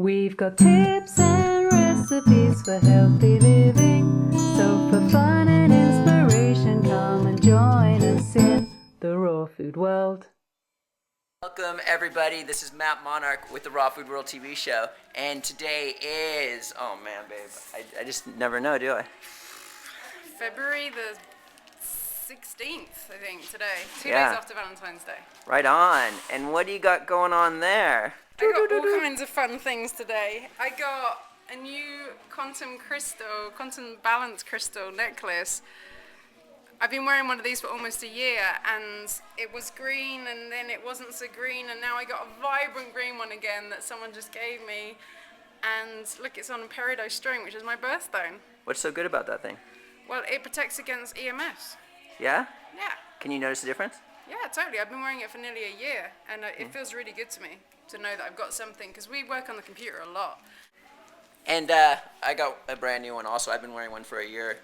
We've got tips and recipes for healthy living. So for fun and inspiration, come and join us in the raw food world. Welcome everybody, this is Matt Monarch with the Raw Food World TV show, and today is, oh man babe, I just never know, do I? February the 16th, I think, today. Two Yeah. days after Valentine's Day. Right on, and what do you got going on there? I got all kinds of fun things today. I got a new quantum balance crystal necklace. I've been wearing one of these for almost a year, and it was green, and then it wasn't so green, and now I got a vibrant green one again that someone just gave me. And look, it's on a peridot string, which is my birthstone. What's so good about that thing? Well, it protects against EMS. Yeah? Yeah. Can you notice the difference? Yeah, totally. I've been wearing it for nearly a year, and it feels really good to me to know that I've got something, because we work on the computer a lot. And I got a brand new one also. I've been wearing one for a year.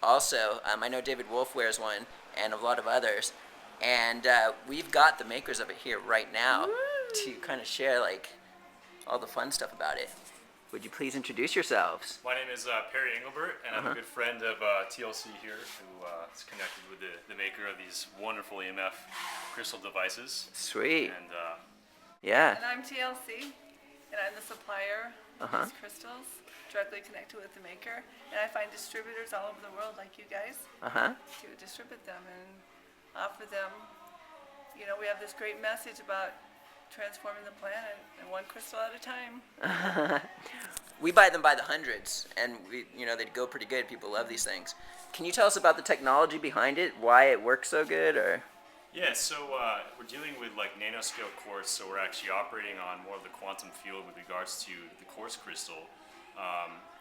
Also, I know David Wolf wears one, and a lot of others. And we've got the makers of it here right now to kind of share like all the fun stuff about it. Would you please introduce yourselves? My name is Perry Engelbert, and I'm a good friend of TLC here, who is connected with the maker of these wonderful EMF crystal devices. Sweet. And Yeah. And I'm TLC, and I'm the supplier of these crystals, directly connected with the maker. And I find distributors all over the world, like you guys, to distribute them and offer them. You know, we have this great message about transforming the planet, and one crystal at a time. We buy them by the hundreds, and they go pretty good. People love these things. Can you tell us about the technology behind it? Why it works so good, or? yeah, so we're dealing with like nanoscale quartz, so we're actually operating on more of the quantum field with regards to the quartz crystal.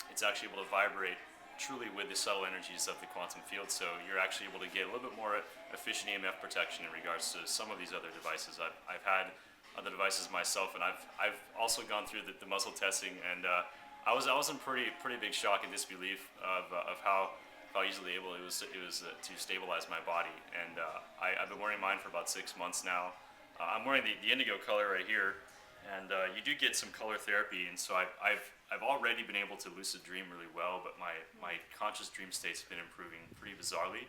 It's actually able to vibrate truly with the subtle energies of the quantum field, so you're actually able to get a little bit more efficient EMF protection in regards to some of these other devices. I've had other devices myself, and I've also gone through the muzzle testing, and I was in pretty big shock and disbelief of how easily able it was to stabilize my body. And I've been wearing mine for about 6 months now. I'm wearing the indigo color right here, and you do get some color therapy, and so I've already been able to lucid dream really well, but my conscious dream state's been improving pretty bizarrely.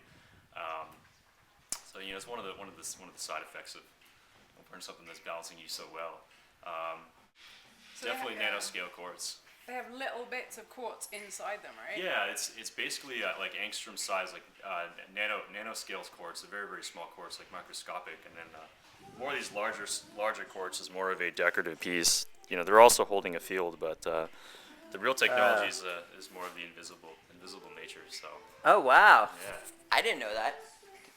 So it's one of the side effects of wearing something that's balancing you so well. So Definitely nanoscale quartz. They have little bits of quartz inside them, right? Yeah, it's basically like angstrom size, like nanoscale quartz, a very small quartz, like microscopic, and then more of these larger quartz is more of a decorative piece. They're also holding a field, but the real technology is more of the invisible nature. So. Oh wow! Yeah. I didn't know that.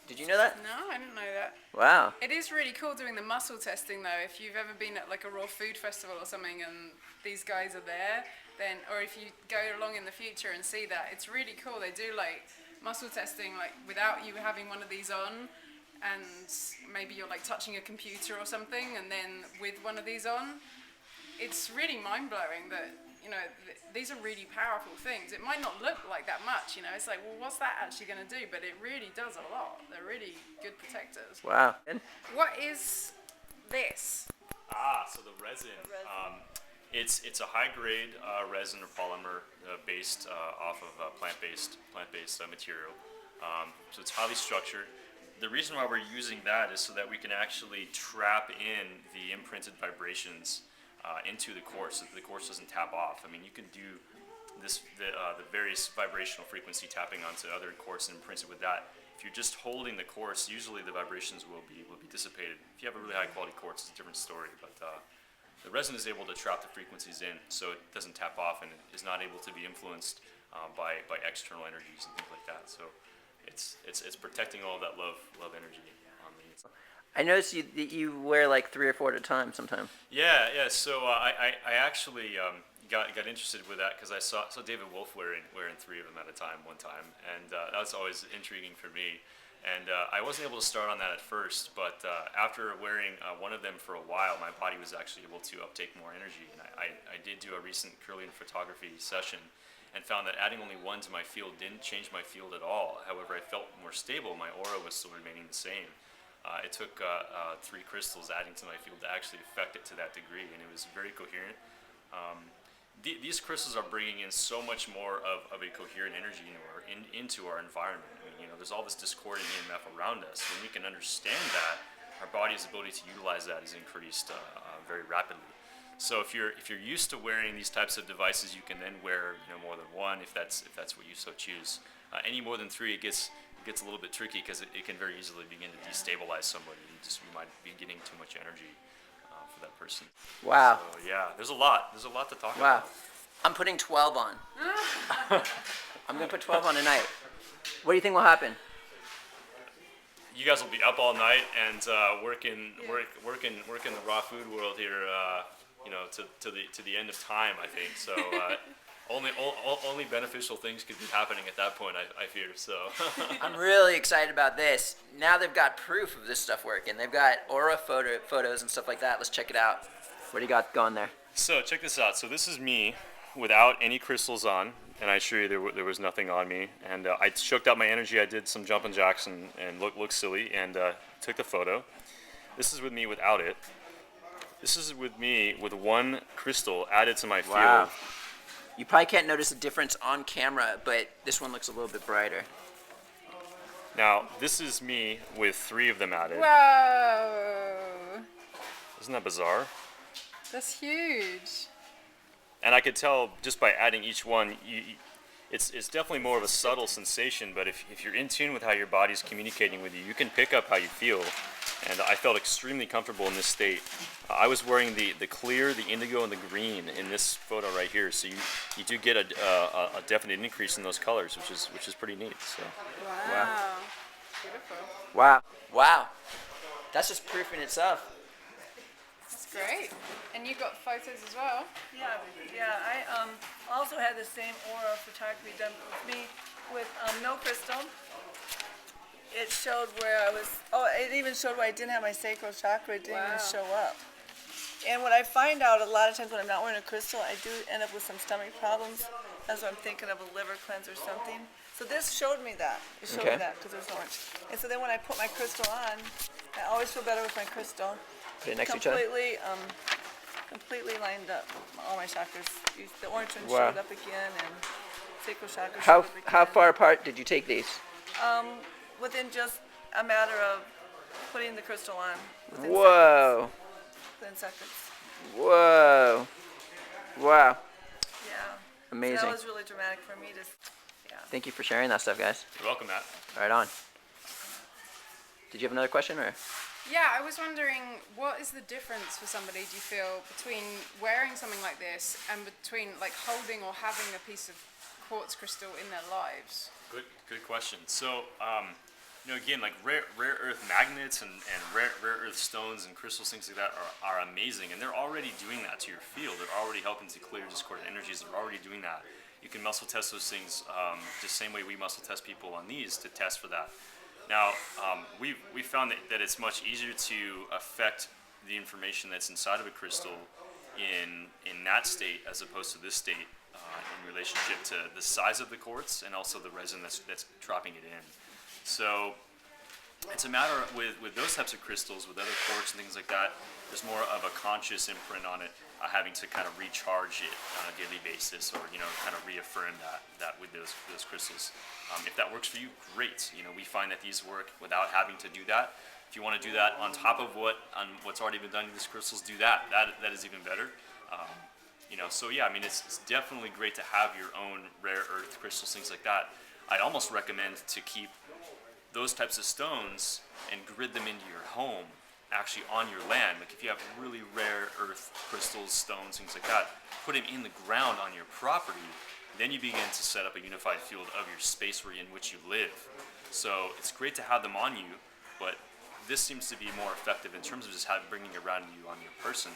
Did you know that? No, I didn't know that. Wow. It is really cool doing the muscle testing, though. If you've ever been at like a raw food festival or something, and these guys are there, or if you go along in the future and see that, it's really cool. They do like muscle testing, like without you having one of these on, and maybe you're like touching a computer or something, and then with one of these on, it's really mind blowing that these are really powerful things. It might not look like that much, it's like, well, what's that actually going to do? But it really does a lot. They're really good protectors. Wow. What is this? So the resin. It's a high grade resin or polymer based off of plant-based material. So it's highly structured. The reason why we're using that is so that we can actually trap in the imprinted vibrations into the quartz, so that the quartz doesn't tap off. I mean, you can do the various vibrational frequency tapping onto other quartz and imprint it with that. If you're just holding the quartz, usually the vibrations will be dissipated. If you have a really high quality quartz, it's a different story. But the resin is able to trap the frequencies in, so it doesn't tap off and it is not able to be influenced by external energies and things like that. So it's protecting all of that love energy on the inside. I noticed that you wear like 3 or 4 at a time sometimes. Yeah. So I actually got interested with that because I saw David Wolf wearing 3 of them at a time one time, and that was always intriguing for me. And I wasn't able to start on that at first, but after wearing one of them for a while, my body was actually able to uptake more energy. And I did do a recent Kirlian photography session and found that adding only one to my field didn't change my field at all. However, I felt more stable. My aura was still remaining the same. It took 3 crystals adding to my field to actually affect it to that degree, and it was very coherent. these crystals are bringing in so much more of a coherent energy into our environment. I mean, there's all this discordant EMF around us. When we can understand that, our body's ability to utilize that is increased very rapidly. So if you're used to wearing these types of devices, you can then wear more than one if that's what you so choose. Any more than 3, it gets a little bit tricky because it can very easily begin to destabilize somebody. You might be getting too much energy for that person. Wow. So, yeah, there's a lot to talk Wow. about. I'm putting 12 on. I'm going to put 12 on tonight. What do you think will happen? You guys will be up all night and working the raw food world here, to the end of time, I think. So only beneficial things could be happening at that point, I fear. So I'm really excited about this. Now they've got proof of this stuff working. They've got aura photos and stuff like that. Let's check it out. What do you got going there? So check this out. So this is me without any crystals on, and I assure you there was nothing on me. And I choked out my energy. I did some jumping jacks and looked silly, and took the photo. This is with me without it. This is with me with one crystal added to my field. Wow. You probably can't notice the difference on camera, but this one looks a little bit brighter. Now, this is me with 3 of them added. Whoa! Isn't that bizarre? That's huge. And I could tell just by adding each one, it's definitely more of a subtle sensation, but if you're in tune with how your body's communicating with you, you can pick up how you feel. And I felt extremely comfortable in this state. I was wearing the clear, the indigo, and the green in this photo right here, so you do get a definite increase in those colors, which is pretty neat. So. Wow. Beautiful. Wow. Wow. That's just proof in itself. That's great. And you got photos as well. Yeah. I also had the same aura photography done with me with no crystal. It showed where I was. Oh, it even showed where I didn't have my sacral chakra. It didn't even show up. And what I find out a lot of times when I'm not wearing a crystal, I do end up with some stomach problems. That's what I'm thinking of, a liver cleanse or something. So this showed me that. It showed me that because there's no orange. And so then when I put my crystal on, I always feel better with my crystal. Put it next to each other. Completely lined up. All my chakras. The orange one showed up again, and sacral chakra showed up again. How far apart did you take these? Within just a matter of putting the crystal on. Whoa. Within seconds. Whoa. Wow. Yeah. Amazing. So that was really dramatic for me to. Yeah. Thank you for sharing that stuff, guys. You're welcome, Matt. Right on. Did you have another question, or? Yeah, I was wondering, what is the difference for somebody, do you feel, between wearing something like this and between like holding or having a piece of quartz crystal in their lives? Good question. So, again, like rare earth magnets and rare earth stones and crystals, things like that are amazing, and they're already doing that to your field. They're already helping to clear discordant energies. They're already doing that. You can muscle test those things the same way we muscle test people on these to test for that. Now, we found that it's much easier to affect the information that's inside of a crystal in that state as opposed to this state in relationship to the size of the quartz and also the resin that's dropping it in. So it's a matter of, with those types of crystals, with other quartz and things like that, there's more of a conscious imprint on it, having to kind of recharge it on a daily basis, or kind of reaffirm that with those crystals. If that works for you, great. We find that these work without having to do that. If you want to do that on top of what's already been done to these crystals, do that. That is even better. So yeah, I mean, it's definitely great to have your own rare earth crystals, things like that. I'd almost recommend to keep those types of stones and grid them into your home, actually on your land. Like if you have really rare earth crystals, stones, things like that, put them in the ground on your property. Then you begin to set up a unified field of your space in which you live. So it's great to have them on you, but this seems to be more effective in terms of just bringing it around you on your person.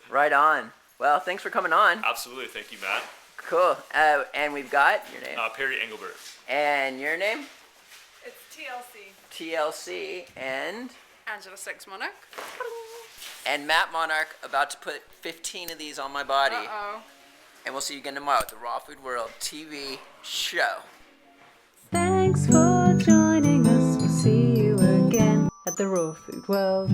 Right on. Well, thanks for coming on. Absolutely. Thank you, Matt. Cool. And we've got your name. Perry Engelbert. And your name? It's TLC. TLC. And? Angela Sex Monarch. And Matt Monarch, about to put 15 of these on my body. Uh-oh. And we'll see you again tomorrow at the Raw Food World TV show. Thanks for joining us. We'll see you again at the Raw Food World.